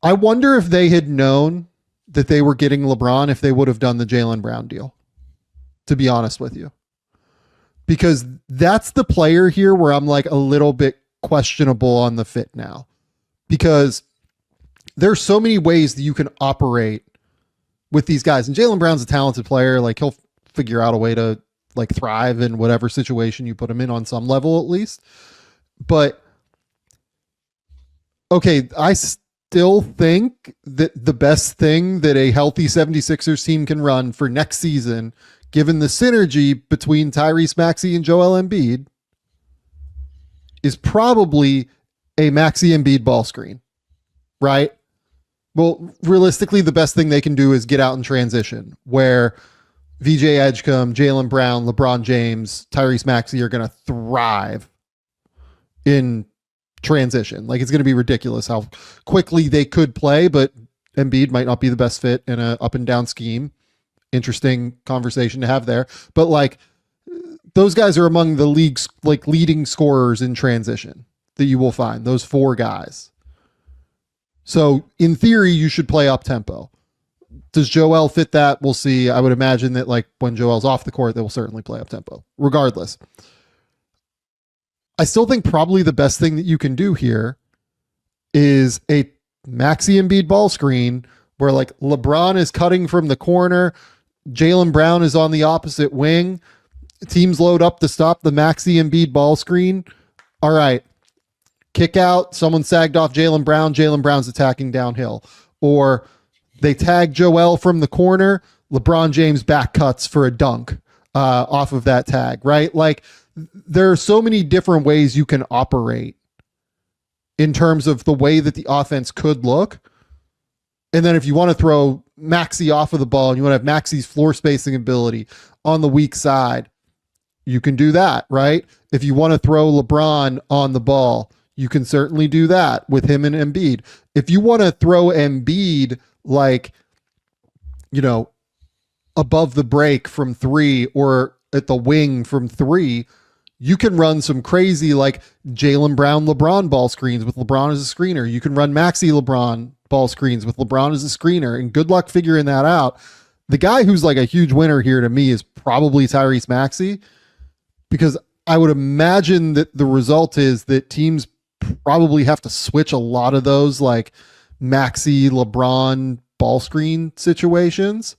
I wonder if they had known that they were getting LeBron, if they would have done the Jaylen Brown deal, to be honest with you. Because that's the player here where I'm like a little bit questionable on the fit now. Because there's so many ways that you can operate with these guys. And Jaylen Brown's a talented player. Like, he'll figure out a way to like thrive in whatever situation you put him in on some level, at least. But okay, I still think that the best thing that a healthy 76ers team can run for next season, given the synergy between Tyrese Maxey and Joel Embiid, is probably a Maxey Embiid ball screen, right? Well, realistically, the best thing they can do is get out in transition, where VJ Edgecombe, Jaylen Brown, LeBron James, Tyrese Maxey are going to thrive in transition. Like, it's going to be ridiculous how quickly they could play, but Embiid might not be the best fit in a up and down scheme. Interesting conversation to have there. But like, those guys are among the league's like leading scorers in transition that you will find, those four guys. So in theory, you should play up tempo. Does Joel fit that? We'll see. I would imagine that like when Joel's off the court, they will certainly play up tempo. Regardless, I still think probably the best thing that you can do here is a Maxey Embiid ball screen where like LeBron is cutting from the corner, Jaylen Brown is on the opposite wing, teams load up to stop the Maxey Embiid ball screen. All right, kick out, someone sagged off Jaylen Brown, Jaylen Brown's attacking downhill. Or they tag Joel from the corner, LeBron James back cuts for a dunk off of that tag, right? Like, there are so many different ways you can operate in terms of the way that the offense could look. And then if you want to throw Maxey off of the ball and you want to have Maxey's floor spacing ability on the weak side, you can do that, right? If you want to throw LeBron on the ball, you can certainly do that with him and Embiid. If you want to throw Embiid like, you know, above the break from three or at the wing from three, you can run some crazy like Jaylen Brown LeBron ball screens with LeBron as a screener. You can run Maxey LeBron ball screens with LeBron as a screener, and good luck figuring that out. The guy who's like a huge winner here to me is probably Tyrese Maxey, because I would imagine that the result is that teams probably have to switch a lot of those like Maxey LeBron ball screen situations.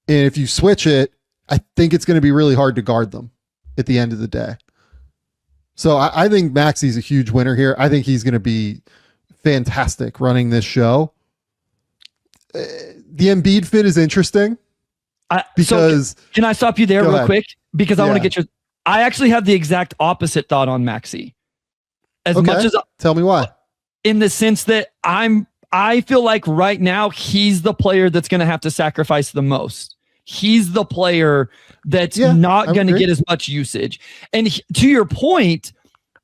And if you switch it, I think it's going to be really hard to guard them at the end of the day. So I think Maxey's a huge winner here. I think he's going to be fantastic running this show. The Embiid fit is interesting because so can I stop you there real quick? Because I want to get your, I actually have the exact opposite thought on Maxey. As much as tell me why. In the sense that I feel like right now he's the player that's going to have to sacrifice the most. He's the player that's not going to get as much usage. And to your point,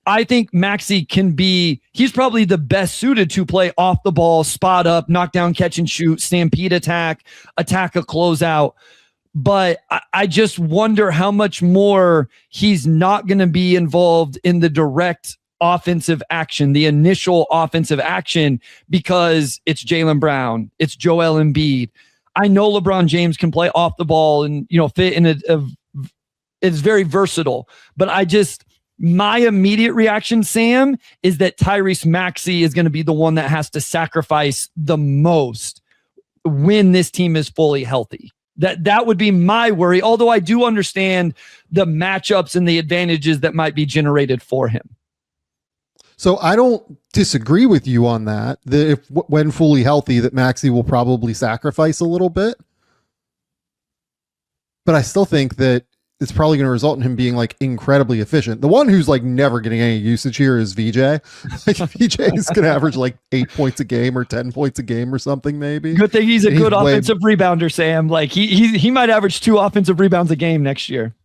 I think Maxey can be, he's probably the best suited to play off the ball, spot up, knock down, catch and shoot, stampede attack a closeout. But I just wonder how much more he's not going to be involved in the direct offensive action, the initial offensive action, because it's Jaylen Brown, it's Joel Embiid. I know LeBron James can play off the ball and, you know, fit in it's very versatile, but my immediate reaction, Sam, is that Tyrese Maxey is going to be the one that has to sacrifice the most when this team is fully healthy. That would be my worry, although I do understand the matchups and the advantages that might be generated for him. So I don't disagree with you on that. That if when fully healthy, that Maxey will probably sacrifice a little bit. But I still think that it's probably going to result in him being like incredibly efficient. The one who's like never getting any usage here is VJ. Like VJ is going to average like 8 points a game or 10 points a game or something maybe. Good thing he's a good offensive rebounder, Sam. Like he might average 2 offensive rebounds a game next year.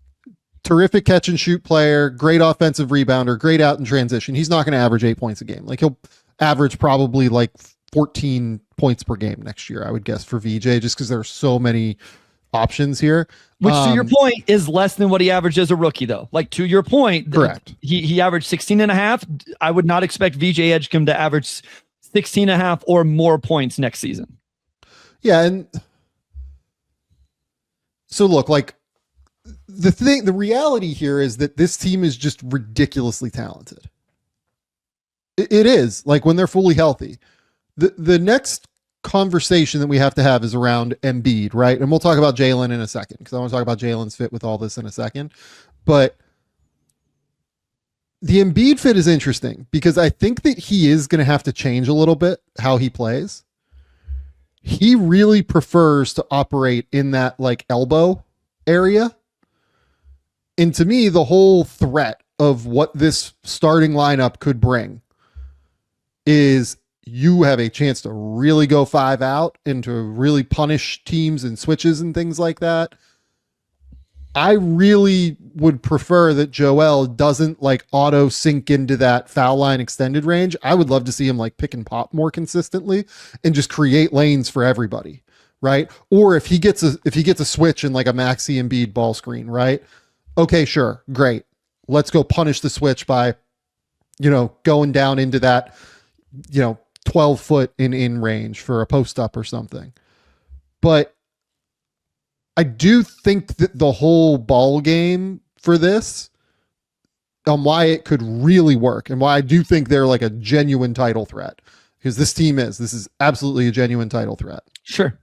Terrific catch and shoot player, great offensive rebounder, great out in transition. He's not going to average 8 points a game. Like he'll average probably like 14 points per game next year, I would guess, for VJ, just because there are so many options here. Which to your point is less than what he averaged as a rookie though. Like to your point, correct. He averaged 16 and a half. I would not expect VJ Edgecombe to average 16.5 or more points next season. Yeah. And so look, like the reality here is that this team is just ridiculously talented. It is, like, when they're fully healthy. The next conversation that we have to have is around Embiid, right? And we'll talk about Jaylen in a second, because I want to talk about Jaylen's fit with all this in a second. But the Embiid fit is interesting because I think that he is going to have to change a little bit how he plays. He really prefers to operate in that like elbow area. And to me, the whole threat of what this starting lineup could bring is you have a chance to really go 5 out and to really punish teams and switches and things like that. I really would prefer that Joel doesn't like auto sink into that foul line extended range. I would love to see him like pick and pop more consistently and just create lanes for everybody, right? Or if he gets a switch in like a Maxey Embiid ball screen, right? Okay, sure, great. Let's go punish the switch by, going down into that, 12 foot in range for a post up or something. But I do think that the whole ball game for this, why it could really work and why I do think they're like a genuine title threat, because this is absolutely a genuine title threat. Sure.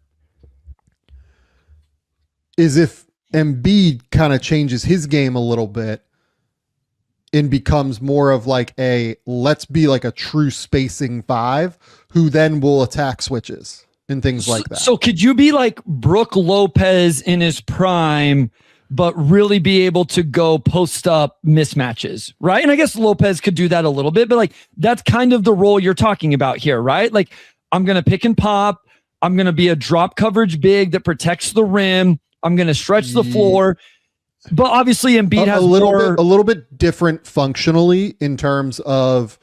Is if Embiid kind of changes his game a little bit and becomes more of like let's be like a true spacing 5 who then will attack switches and things like that. So could you be like Brook Lopez in his prime, but really be able to go post up mismatches, right? And I guess Lopez could do that a little bit, but like that's kind of the role you're talking about here, right? Like I'm going to pick and pop. I'm going to be a drop coverage big that protects the rim. I'm going to stretch the floor. But obviously Embiid has a little bit different functionally in terms of,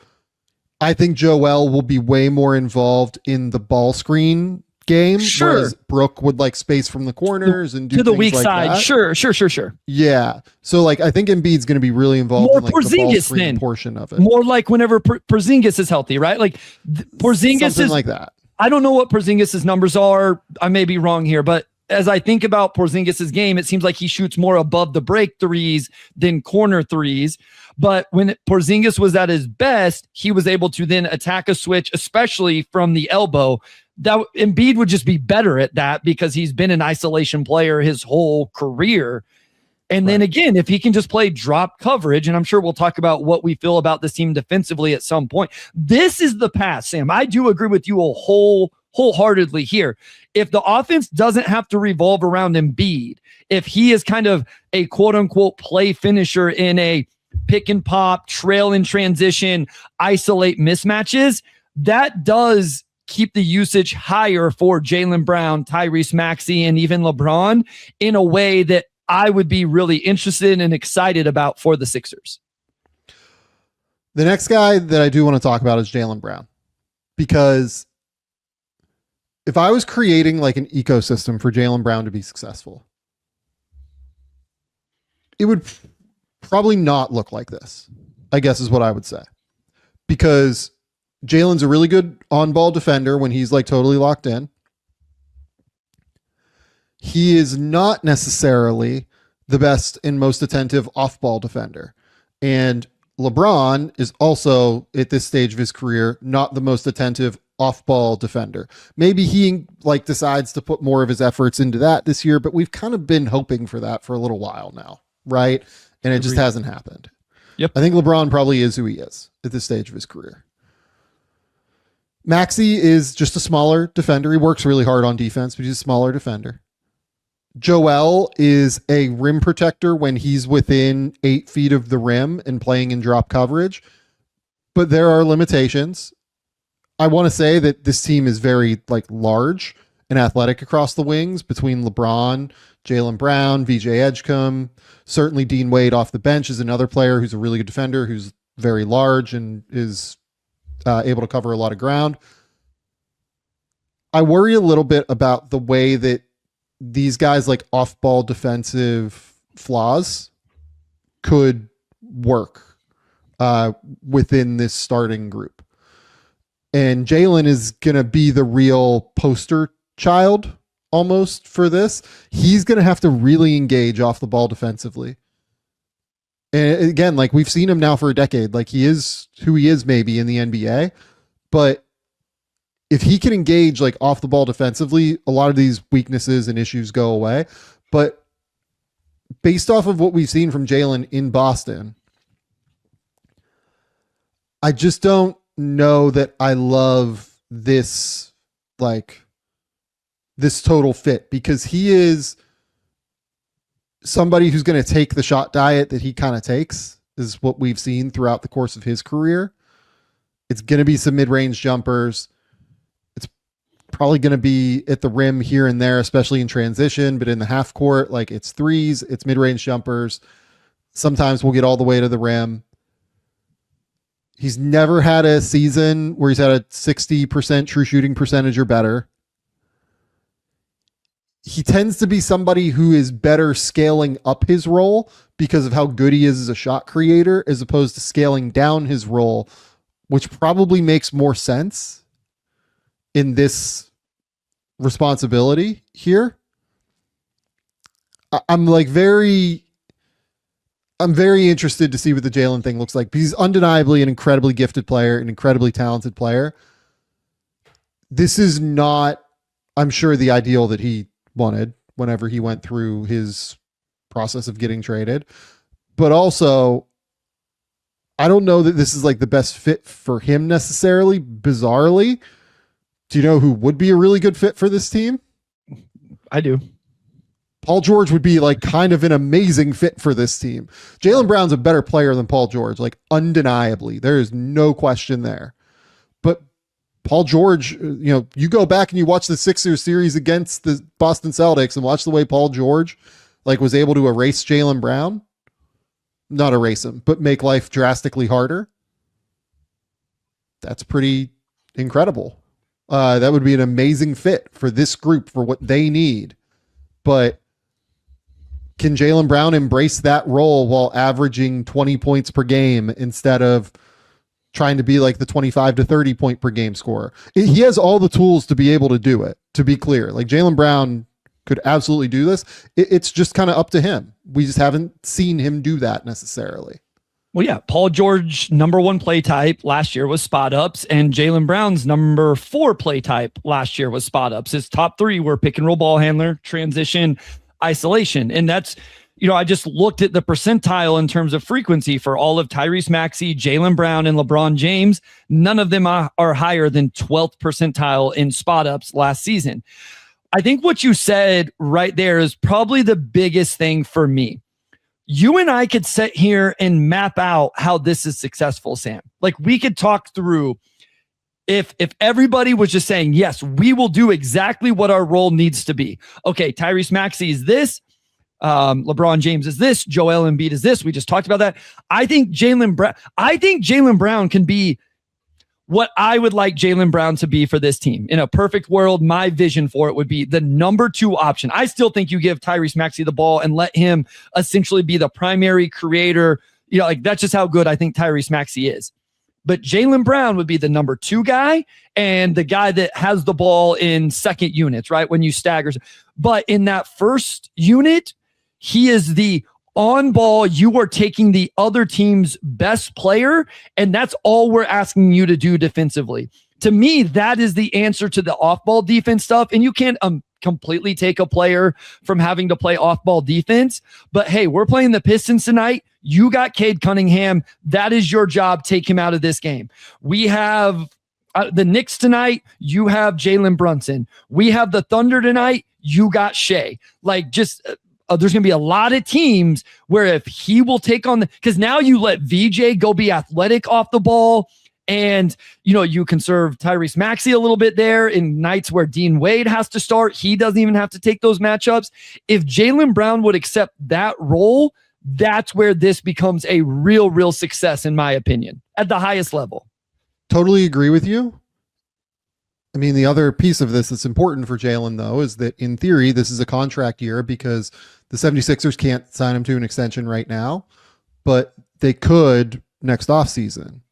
I think Joel will be way more involved in the ball screen game. Sure. Whereas Brook would like space from the corners and do to the things weak like side. That. Sure. Yeah. So like, I think Embiid's going to be really involved more in like Porzingis the ball screen then. portion of it. More like whenever Porzingis is healthy, right? Like Porzingis something is like that. I don't know what Porzingis's numbers are. I may be wrong here, but as I think about Porzingis's game, it seems like he shoots more above the break threes than corner threes. But when Porzingis was at his best, he was able to then attack a switch, especially from the elbow. That Embiid would just be better at that because he's been an isolation player his whole career. And then again, if he can just play drop coverage, and I'm sure we'll talk about what we feel about this team defensively at some point. This is the path, Sam. I do agree with you wholeheartedly here. If the offense doesn't have to revolve around Embiid, if he is kind of a quote unquote play finisher in a pick and pop, trail in transition, isolate mismatches, that does keep the usage higher for Jaylen Brown, Tyrese Maxey, and even LeBron in a way that I would be really interested and excited about for the Sixers. The next guy that I do want to talk about is Jaylen Brown, because if I was creating like an ecosystem for Jaylen Brown to be successful, it would probably not look like this, I guess is what I would say. Because Jaylen's a really good on-ball defender when he's like totally locked in. He is not necessarily the best and most attentive off-ball defender. And LeBron is also, at this stage of his career, not the most attentive off-ball defender. Maybe he like decides to put more of his efforts into that this year, but we've kind of been hoping for that for a little while now, right? And it just hasn't happened. Yep. I think LeBron probably is who he is at this stage of his career. Maxey is just a smaller defender. He works really hard on defense, but he's a smaller defender. Joel is a rim protector when he's within 8 feet of the rim and playing in drop coverage, but there are limitations. I want to say that this team is very like large and athletic across the wings between LeBron, Jaylen Brown, VJ Edgecombe. Certainly Dean Wade off the bench is another player who's a really good defender, who's very large and is able to cover a lot of ground. I worry a little bit about the way that these guys like off-ball defensive flaws could work within this starting group. And Jaylen is going to be the real poster child almost for this. He's going to have to really engage off the ball defensively. And again, like we've seen him now for a decade, like he is who he is maybe in the NBA, but if he can engage like off the ball defensively, a lot of these weaknesses and issues go away. But based off of what we've seen from Jaylen in Boston, I just don't know that I love this, like this total fit, because he is somebody who's going to take the shot diet that he kind of takes, is what we've seen throughout the course of his career. It's going to be some mid-range jumpers. It's probably going to be at the rim here and there, especially in transition, but in the half court, like it's threes, it's mid-range jumpers. Sometimes we'll get all the way to the rim. He's never had a season where he's had a 60% true shooting percentage or better. He tends to be somebody who is better scaling up his role because of how good he is as a shot creator, as opposed to scaling down his role, which probably makes more sense in this responsibility here. I'm very interested to see what the Jaylen thing looks like. He's undeniably an incredibly gifted player, an incredibly talented player. This is not, I'm sure, the ideal that he wanted whenever he went through his process of getting traded. But also, I don't know that this is like the best fit for him necessarily, bizarrely. Do you know who would be a really good fit for this team? I do. Paul George would be like kind of an amazing fit for this team. Jaylen Brown's a better player than Paul George, like undeniably. There is no question there. But Paul George, you go back and you watch the Sixers series against the Boston Celtics and watch the way Paul George like was able to erase Jaylen Brown. Not erase him, but make life drastically harder. That's pretty incredible. That would be an amazing fit for this group, for what they need. But can Jaylen Brown embrace that role while averaging 20 points per game instead of trying to be like the 25 to 30 point per game scorer? He has all the tools to be able to do it, to be clear. Like Jaylen Brown could absolutely do this. It's just kind of up to him. We just haven't seen him do that necessarily. Well, yeah, Paul George, number 1 play type last year was spot ups, and Jaylen Brown's number 4 play type last year was spot ups. His top 3 were pick and roll ball handler, transition, isolation. And that's, I just looked at the percentile in terms of frequency for all of Tyrese Maxey, Jaylen Brown, and LeBron James. None of them are higher than 12th percentile in spot ups last season. I think what you said right there is probably the biggest thing for me. You and I could sit here and map out how this is successful, Sam. Like we could talk through if everybody was just saying, yes, we will do exactly what our role needs to be. Okay, Tyrese Maxey is this. LeBron James is this. Joel Embiid is this. We just talked about that. I think Jaylen Brown can be what I would like Jaylen Brown to be for this team. In a perfect world, my vision for it would be the number 2 option. I still think you give Tyrese Maxey the ball and let him essentially be the primary creator. That's just how good I think Tyrese Maxey is. But Jaylen Brown would be the number 2 guy and the guy that has the ball in second units, right? When you stagger. But in that first unit, he is the on ball. You are taking the other team's best player, and that's all we're asking you to do defensively. To me, that is the answer to the off-ball defense stuff. And you can't completely take a player from having to play off-ball defense. But hey, we're playing the Pistons tonight. You got Cade Cunningham. That is your job. Take him out of this game. We have the Knicks tonight. You have Jalen Brunson. We have the Thunder tonight. You got Shea. There's going to be a lot of teams where if he will take on because now you let VJ go be athletic off the ball. And, you conserve Tyrese Maxey a little bit there in nights where Dean Wade has to start. He doesn't even have to take those matchups. If Jaylen Brown would accept that role, that's where this becomes a real success, in my opinion, at the highest level. Totally agree with you. I mean, the other piece of this that's important for Jaylen, though, is that in theory, this is a contract year because the 76ers can't sign him to an extension right now, but they could next offseason.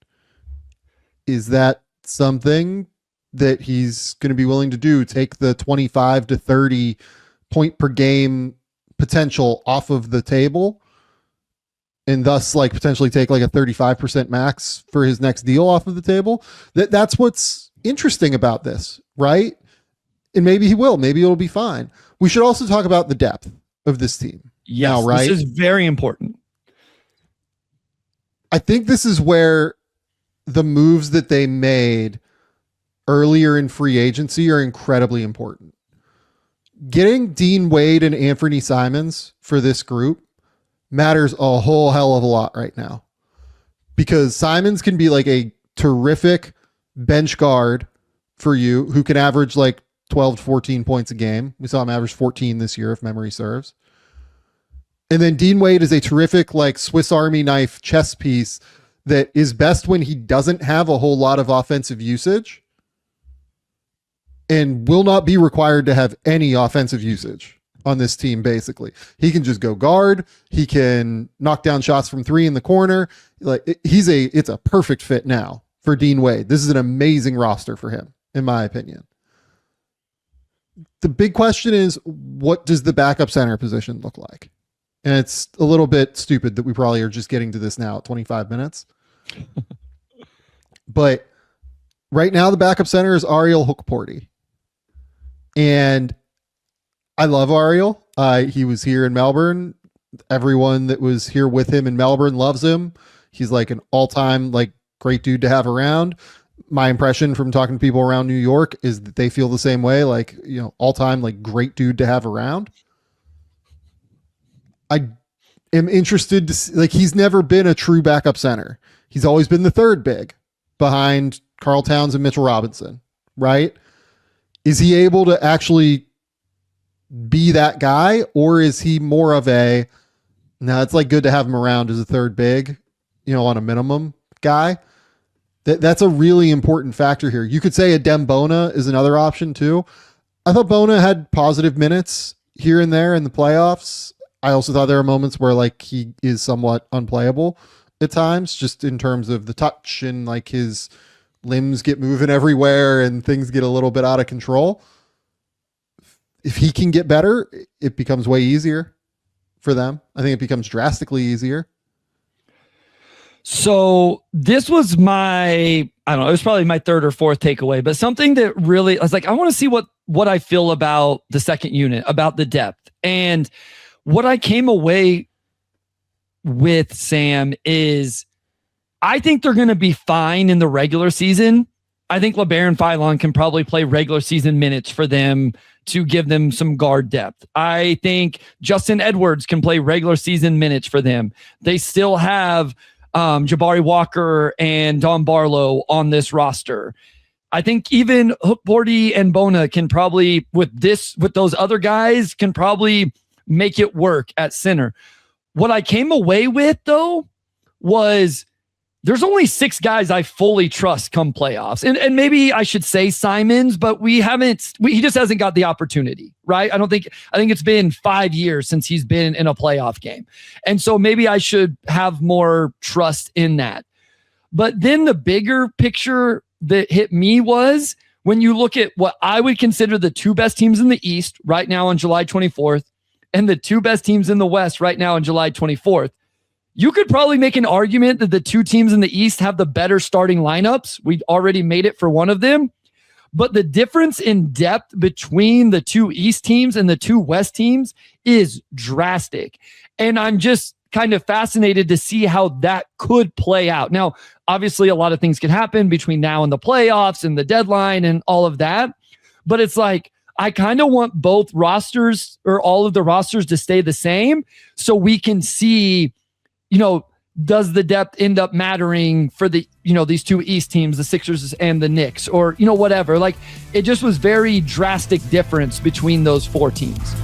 Is that something that he's going to be willing to do? Take the 25 to 30 point per game potential off of the table, and thus like potentially take like a 35% max for his next deal off of the table. That's what's interesting about this, right? And maybe he will, maybe it'll be fine. We should also talk about the depth of this team. Yes, now, right? This is very important. I think this is where the moves that they made earlier in free agency are incredibly important. Getting Dean Wade and Anthony Simons for this group matters a whole hell of a lot right now, because Simons can be like a terrific bench guard for you who can average like 12 to 14 points a game. We saw him average 14 this year, if memory serves. And then Dean Wade is a terrific like Swiss Army knife chess piece that is best when he doesn't have a whole lot of offensive usage and will not be required to have any offensive usage on this team. Basically, he can just go guard. He can knock down shots from three in the corner. Like it's a perfect fit now for Dean Wade. This is an amazing roster for him, in my opinion. The big question is, what does the backup center position look like? And it's a little bit stupid that we probably are just getting to this now at 25 minutes. But right now, the backup center is Ariel Hookporty. And I love Ariel. He was here in Melbourne. Everyone that was here with him in Melbourne loves him. He's like an all-time like great dude to have around. My impression from talking to people around New York is that they feel the same way. Like, you know, all-time like great dude to have around. I am interested to see, like, he's never been a true backup center. He's always been the third big behind Karl Towns and Mitchell Robinson, right? Is he able to actually be that guy, or is he more of a, no, it's like good to have him around as a third big, you know, on a minimum guy? That's a really important factor here. You could say Adem Bona is another option too. I thought Bona had positive minutes here and there in the playoffs. I also thought there were moments where like he is somewhat unplayable at times, just in terms of the touch and like his limbs get moving everywhere and things get a little bit out of control. If he can get better, it becomes way easier for them. I think it becomes drastically easier. So this was it was probably my third or fourth takeaway, but something that really, I was like, I want to see what I feel about the second unit, about the depth. And what I came away with, Sam, is I think they're going to be fine in the regular season. I think LeBaron Philon can probably play regular season minutes for them to give them some guard depth. I think Justin Edwards can play regular season minutes for them. They still have Jabari Walker and Don Barlow on this roster. I think even Hookporty and Bona can probably, with those other guys, can probably make it work at center. What I came away with, though, was there's only 6 guys I fully trust come playoffs. And maybe I should say Simons, but he just hasn't got the opportunity, right? I think it's been 5 years since he's been in a playoff game. And so maybe I should have more trust in that. But then the bigger picture that hit me was when you look at what I would consider the 2 best teams in the East right now on July 24th and the 2 best teams in the West right now on July 24th. You could probably make an argument that the 2 teams in the East have the better starting lineups. We'd already made it for one of them. But the difference in depth between the 2 East teams and the 2 West teams is drastic. And I'm just kind of fascinated to see how that could play out. Now, obviously, a lot of things could happen between now and the playoffs and the deadline and all of that. But it's like, I kind of want both rosters, or all of the rosters, to stay the same so we can see, you know, does the depth end up mattering for the, you know, these 2 East teams, the Sixers and the Knicks, or, you know, whatever. Like, it just was very drastic difference between those 4 teams.